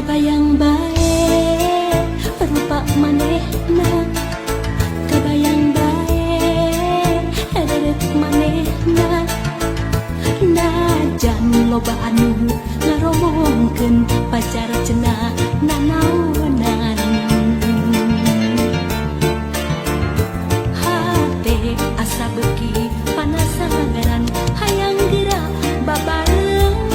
Kebayang bae rupa manehna, kebayang bae heret manehna. Najan loba anu ngaromongkeun pacar cenah nanaonan. Hate asa beuki panasaran hayang geura babarengan.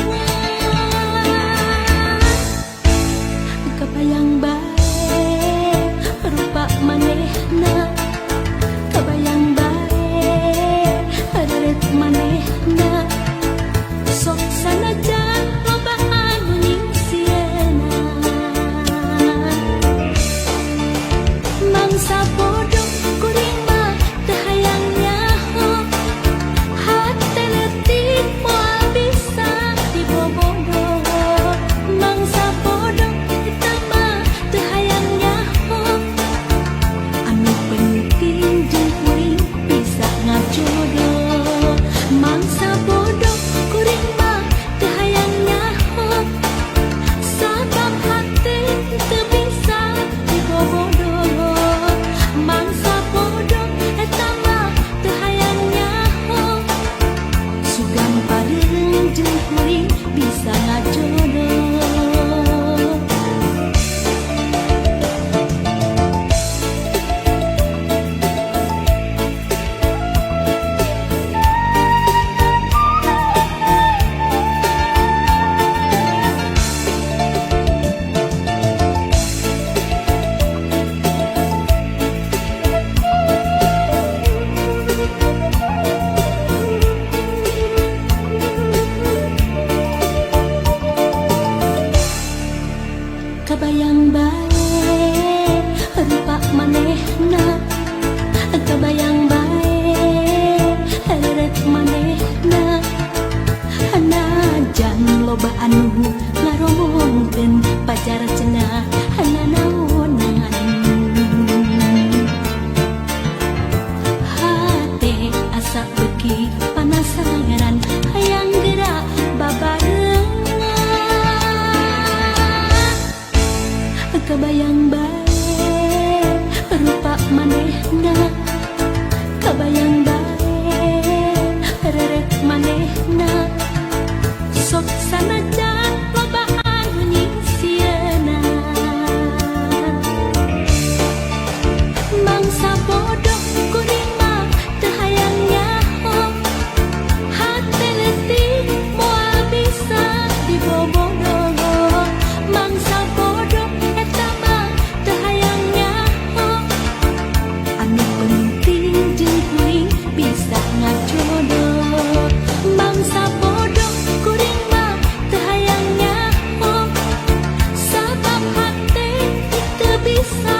Kebayang bae rupa manehna, kebayang bae heret manehna. Sok sanajan loba anu nyingsiana, mangsa bodoh kuring mah teu hayang nyaho. Hate leutik moal bisa dibobogoh. Mangsa bodoh eta mah teu hayang nyaho. Anu penting jeung kuring bisa ngajodoh. Mangsa bodoh kuring mah teu hayang nyaho. Sabab hate teu bisa dibobogoh. Mangsa bodoh eta mah teu hayang nyaho. Sugan pareung jeung kuring bisa ngajodoh. Kebayang bae rupa manehna, kebayang bae heret manehna. Najan loba anu ngaromongkeun pacar cenah nanaonan. Hate asa beuki panasaran hayang geura babarengan. Kebayang bae rupa manehna, kebayang bae heret manehna. Sok sanajan loba anu nyingsiana, mangsa bodoh kuring mah teu hayang nyaho. Hate leutik moal bisa dibobogoh. Mangsa bodoh eta mah teu hayang nyaho. Anu penting jeung kuring bisa ngajodoh. Mangsa bodoh kuring mah teu hayang nyaho. Sabab hate teu bisa